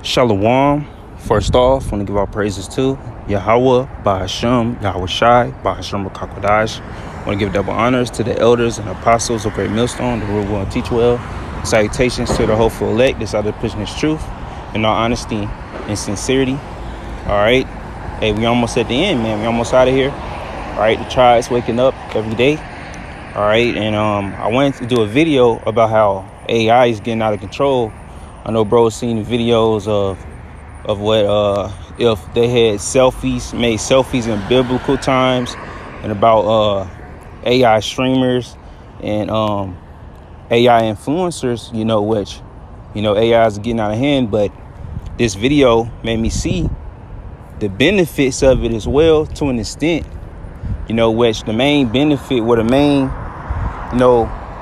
Shalom. First off, I want to give our praises to Yahweh, Bahashem, Yahweh Shai, Bahashem Rakakwadash. I want to give double honors to the elders and apostles of Great Millstone, the rule well and teach well. Salutations to the hopeful elect that's out there pushing this truth in all honesty and sincerity. All right. Hey, we almost at the end, man. We almost out of here. All right. The tribe's waking up every day. All right. And I wanted to do a video about how AI is getting out of control. I know bro's seen videos of what if they had made selfies in biblical times, and about AI streamers and AI influencers, which AI is getting out of hand. But this video made me see the benefits of it as well, to an extent, which the main benefit, or the main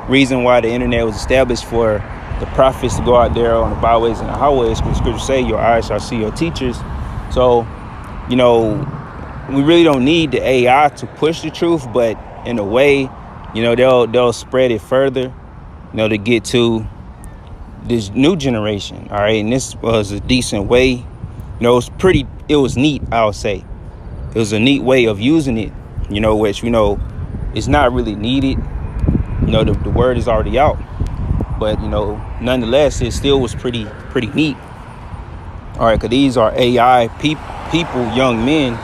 reason why the internet was established, for the prophets to go out there on the byways and the highways, because scripture say your eyes shall see your teachers. So we really don't need the AI to push the truth, but in a way, they'll spread it further, to get to this new generation. All right. And this was a decent way. It was neat, I'll say. It was a neat way of using it, which, it's not really needed. The word is already out. But, nonetheless, it still was pretty neat. All right, because these are AI people, young men.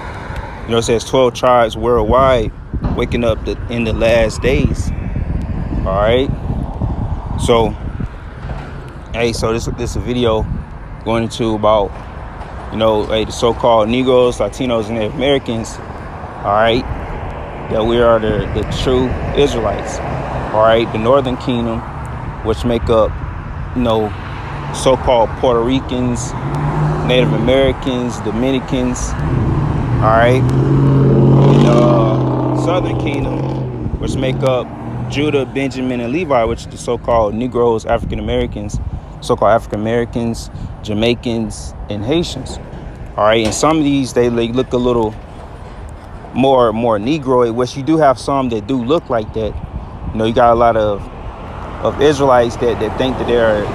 It says 12 tribes worldwide waking up in the last days. All right. So, hey, so this is a video going into about, the so-called Negroes, Latinos, and Native Americans. All right. That we are the true Israelites. All right. The Northern Kingdom, which make up, so-called Puerto Ricans, Native Americans, Dominicans, all right, and Southern Kingdom, which make up Judah, Benjamin, and Levi, which is the so-called Negroes, African Americans, so-called African Americans, Jamaicans, and Haitians, all right. And some of these, they look a little more Negroid, which you do have some that do look like that. You got a lot of Israelites that think that they're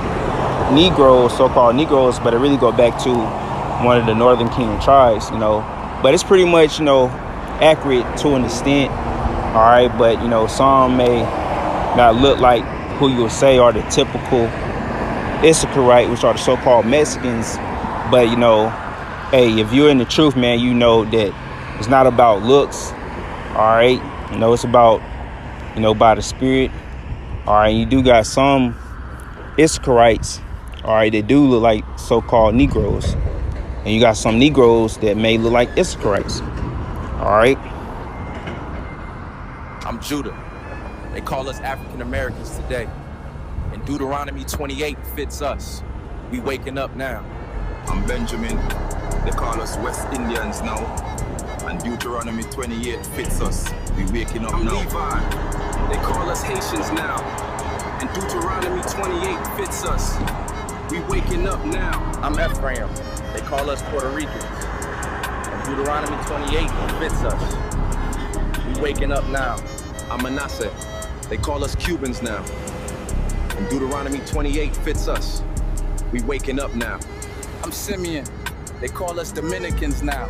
Negroes, so-called Negroes, but it really go back to one of the Northern Kingdom tribes, But it's pretty much, accurate to an extent, all right? But, some may not look like who you would say are the typical ISRAELITE, which are the so-called Mexicans. But, hey, if you're in the truth, man, that it's not about looks, all right? It's about, by the spirit. All right, you do got some ISRAELITEs, all right, that do look like so-called Negroes. And you got some Negroes that may look like ISRAELITEs. All right. I'm Judah. They call us African Americans today. And Deuteronomy 28 fits us. We waking up now. I'm Benjamin. They call us West Indians now. And Deuteronomy 28 fits us. We waking up now. Levi. They call us Haitians now, and Deuteronomy 28 fits us. We waking up now. I'm Ephraim. They call us Puerto Ricans, and Deuteronomy 28 fits us. We waking up now. I'm Manasseh. They call us Cubans now, and Deuteronomy 28 fits us. We waking up now. I'm Simeon. They call us Dominicans now,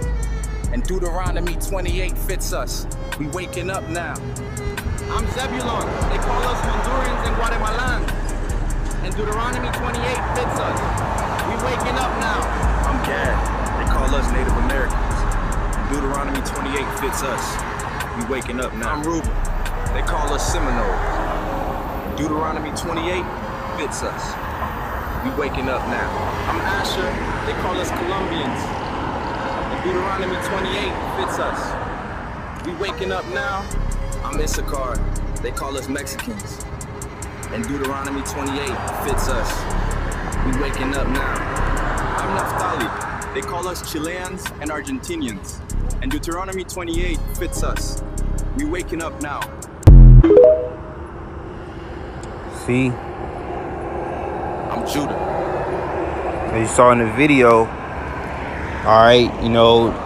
and Deuteronomy 28 fits us. We waking up now. I'm Zebulon. They call us Hondurans and Guatemalans. And Deuteronomy 28 fits us. We waking up now. I'm Gad. They call us Native Americans. Deuteronomy 28 fits us. We waking up now. I'm Reuben. They call us Seminoles. Deuteronomy 28 fits us. We waking up now. I'm Asher. They call us Colombians. And Deuteronomy 28 fits us. We waking up now. I'm Issachar. They call us Mexicans. And Deuteronomy 28 fits us. We waking up now. I'm Naphtali. They call us Chileans and Argentinians. And Deuteronomy 28 fits us. We waking up now. See? I'm Judah. As you saw in the video, all right,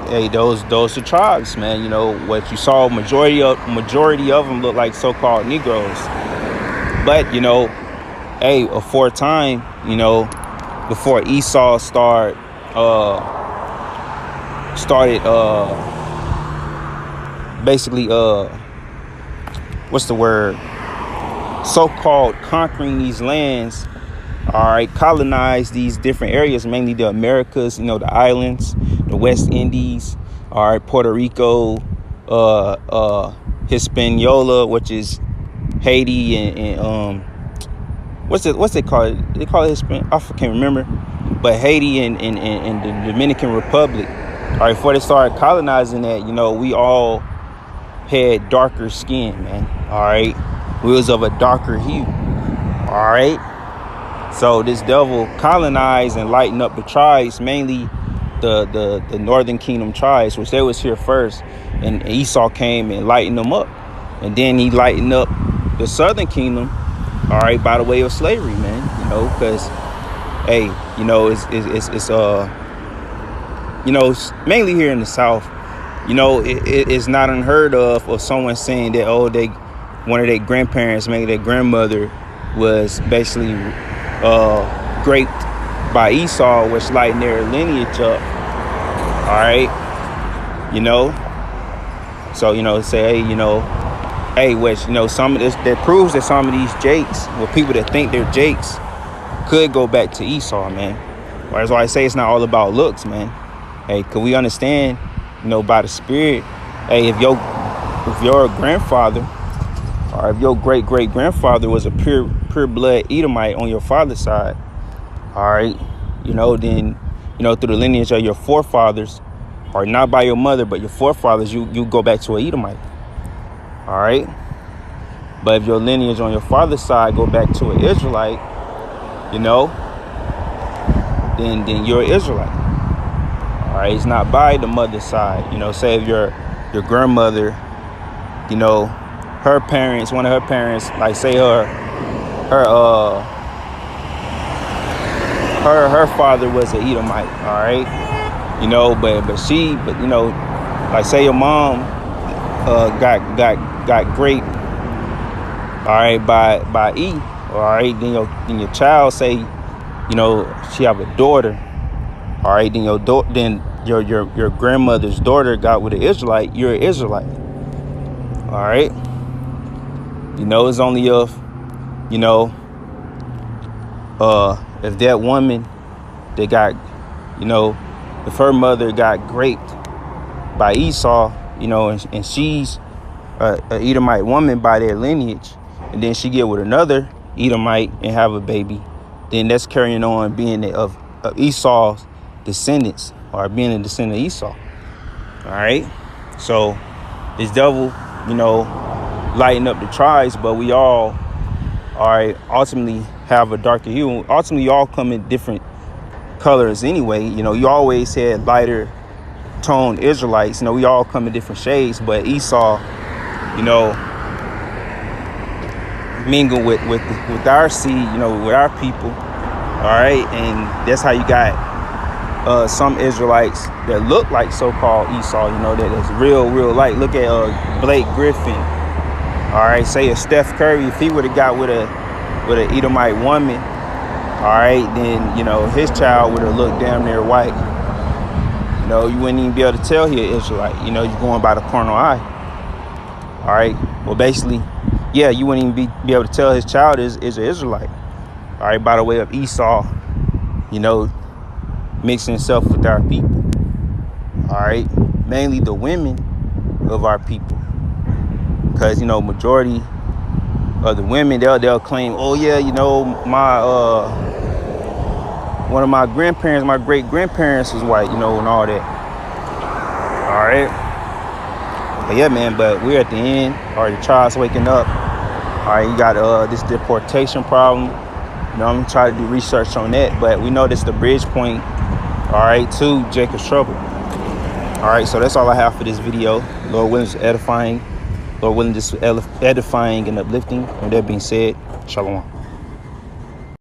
hey, those are tribes, man. What you saw, majority of them look like so-called Negroes. But, hey, aforetime, before Esau started basically what's the word, so-called conquering these lands, all right, colonize these different areas, mainly the Americas, you know, the islands, the West Indies, all right, Puerto Rico, Hispaniola, which is Haiti, and what's it called? They call it I can't remember, but Haiti and the Dominican Republic. All right, before they started colonizing that, you know, we all had darker skin, man. All right, we was of a darker hue. All right, so this devil colonized and lightened up the tribes, mainly the northern kingdom tribes, which they was here first, and Esau came and lightened them up, and then he lightened up the southern kingdom, all right, by the way of slavery, man. You know, because hey, you know, it's you know, mainly here in the South, you know, it's not unheard of someone saying that, oh, one of their grandparents, maybe their grandmother, was basically raped by Esau, which lightened their lineage up. All right, you know, so, you know, say, hey, you know, hey, which, you know, some of this that proves that some of these Jakes, well, people that think they're Jakes, could go back to Esau, man. That's why I say it's not all about looks, man. Hey, could we understand, you know, by the spirit, hey, if your grandfather, or if your great-great-grandfather was a pure blood Edomite on your father's side, all right, you know, then, you know, through the lineage of your forefathers, or not by your mother, but your forefathers, you go back to an Edomite. All right. But if your lineage on your father's side go back to an Israelite, you know, then you're an Israelite. All right. It's not by the mother's side. You know, say if your grandmother, you know, her parents, one of her parents, like say her father was an Edomite. All right. You know, but you know, like say your mom got raped, all right, by E, all right, then your child say, you know, she have a daughter, all right, then your grandmother's daughter got with an Israelite, you're an Israelite. All right, you know, it's only if, you know, if that woman that got, you know, if her mother got raped by Esau, you know, and she's a Edomite woman by their lineage, and then she get with another Edomite and have a baby, then that's carrying on being of Esau's descendants, or being a descendant of Esau. All right, so this devil, you know, lighten up the tribes, but we all right, ultimately have a darker hue. Ultimately, you all come in different colors anyway. You know, you always had lighter toned Israelites. You know, we all come in different shades, but Esau, you know, mingle with our seed, you know, with our people. All right, and that's how you got some Israelites that look like so-called Esau, you know, that is real light. Look at Blake Griffin. All right, say if Steph Curry, if he would have got with an Edomite woman, all right, then, you know, his child would have looked damn near white. You know, you wouldn't even be able to tell he an Israelite. You know, you're going by the carnal eye. All right, well, basically, yeah, you wouldn't even be able to tell his child is an Israelite. All right, by the way of Esau, you know, mixing himself with our people. All right, mainly the women of our people. Because, you know, majority of the women, they'll claim, oh yeah, you know, my one of my grandparents, my great grandparents was white, you know, and all that. All right, but yeah, man, but we're at the end. All right, the tribe's waking up. All right, you got this deportation problem. You know, I'm gonna try to do research on that, but we know this the bridge point, all right, to Jacob's trouble. All right, so that's all I have for this video. Lord willing, is edifying. Lord willing, this edifying and uplifting. With that being said, shalom.